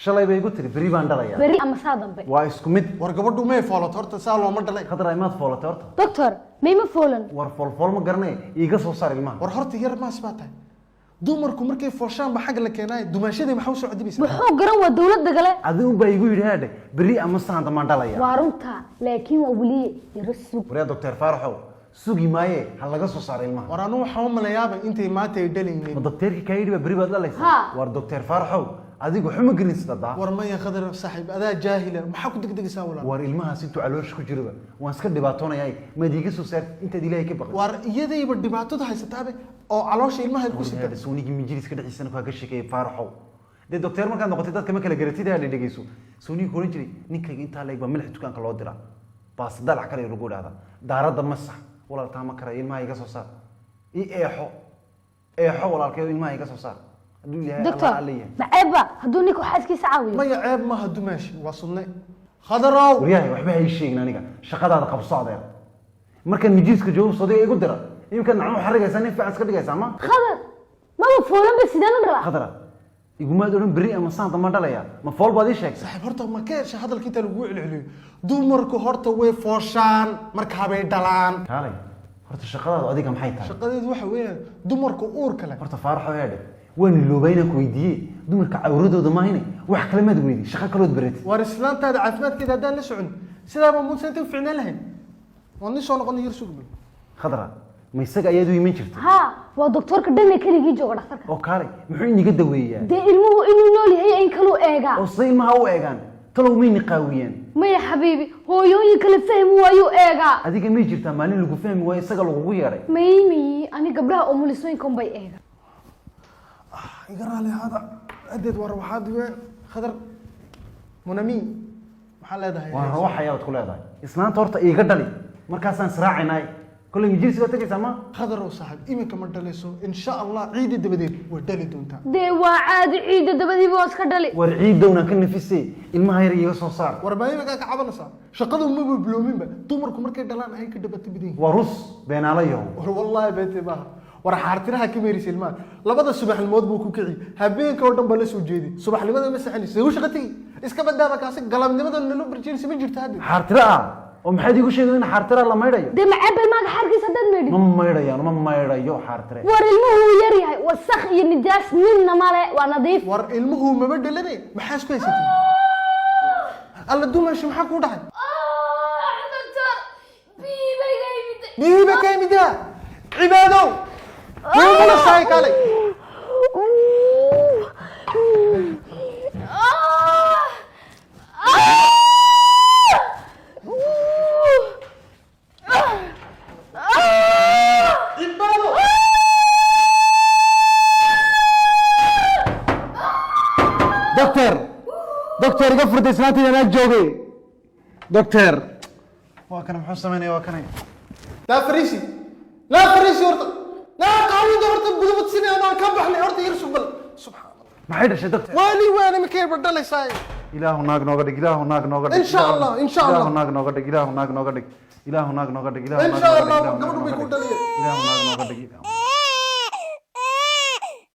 shalay bay igu tiri beri baan dhalaya beri ama saa dambe waa isku mid war gabadhu may foolato horta saa looma dhalay khadra imaad foolata horta doctor mayma foolan war fool ma garanay iiga soo saar ilmaha war horta yar maas baa tahay dumarku markay fooshaan ba xag la keenay dumaashadii maxaa soo cadibaysaa wuxuu garan waa dawladda gale adigu baa igu yiri haadhe beri ama saan dama dhalaya waa runta laakiin waa wali yarasug wariya doctor Faraxow sugi maaye hal laga soo saar ilmaha war anu waxa ma layaaba intay maanta ay dhalaynay ma doctorki ka yiri beri baad dhalaysaa war doctor Faraxow adigu xuma gelinsada war ma ya khadar saaxiib adaa jaahila maxaa ku degdegaysaa walaal war ilmaha si tuu caloosh ku jiraba waan iska dhibaatoonayay ma diiga soo saar inta ilaahay ka baqay war iyadayba dhibaatada haysataaba oo caloosha ilmaha ku sita soonigi majliska dhiciisana ka ka shaqeeyay Faraxow de doctor markaa noqotay dadka ma kala garatid ay dhageyso soonigi koran jiray ninkayga inta leeg ba milix dukaanka loo diraa baas dalac kale lagu dhaada daarada masax walaal taama kara ilmaha iga soo saar eexo walaalkay ilmaha iga soo saar doctor macaba haduu ninku xaaskiisa caawiyo ma ceeb ma hadu maashi waa sunnay khadaraw wariyahay waxba hay sheegin aniga shaqadaada qabso adeer marka majliska joogo soo igu dira imkan nacmo xarigaysa nin fiican iska dhigaysa ma khadar ma foolan ba sidaan rabaa khadara iguma doon beri ama saanta ma dhalaya ma fool baad ii sheegtay saaxiib horta ma ka hesha hadalkiita lagu celceliyo dumarku horta way fooshaan marka habay dhalaan kaalay horta shaqadaadu adiga maxay tahay shaqadeedu waxa weeyaan dumarku uur kale horta Faraxow yaade waan loobayna ku weydiiyay dumarka cawradooda ma hayne wax kale ma weydiiyay shaqa kale oo bareetay war islaantaada caafimaadkeeda hadaan la socon sidaa ma muusan inta fiicnaan lahayn waan soo noqon yar suuq khadra ma isaga ayadu iman jirtay ha waa doctorka dhanne kaligii jooga dhakhtarka oo kaalay muxuu iniga daweeyaa de ilmuhu inuu nool yahay in kale eega oo say ilmaha u eegaan talow may niqaawiyeen maya xabiibi hooyooyin kale fahmi waayo eega adiga may jirtaa maalin lagu fahmi waayo isaga lagu yeeray maymi ani gabdhaha oo mulisooyinkan bay eega igaraale hada adeed war waxaad weyn khadar munami maxaa leedahay waa waxaad ku leedahay islaanta horta iiga dhali markaasaan israacinay kullu majliska tagaysa ma khadar oo saaxib iminka ma dhalayso insha Allah ciid dabadeed way dhali doontaa de waa caadi ciid dabadeed waa iska dhali war ciidowna ka nafisay ilmaha yar iga soo saar war baayiga ka cabanaysa shaqadu ma biloominba dumarku markay dhalaan ay ka dhabato bidin waa rus beenaalayo war wallahi beete baa war xaartiraha ka meerisay ilmaha labada subaxnimood buu ku kici habeenka oo dhan ba la soo jeedi subaxnimada ma saxanaysa uu shaqatay iska badaaba kaasi galabnimada nalo barjeelsi ma jirta hadda xaartira oo maxay igu sheegay in xaartira la maydhayo de macabal maaga xarkiisa dad meedhi ma maydhayo xaartire war ilmuhu yar yahay wasakh iyo nijaas midna male waa nadiif war ilmuhu ma badalane maxaa isku haysatay alla dumashi maxaa ku dhacay doctor biiba kaymida cibaado ولا شاي كالي دكتور قفرت اسنانتي انا جوجي دكتور وكان محو سمينيا وكان لا فريسي لا قاوي دورت بدبت سنه انا كبخني horta yar subal subhanallah ma xidha shadabta wali waana ma kee badalaysay ilaahu naag nooga dhig ilaahu naag nooga dhig insha Allah ilaahu naag nooga dhig ilaahu naag nooga dhig ilaahu naag nooga dhig insha Allah gabadhu way ku dhaliyay ilaahu naag nooga dhig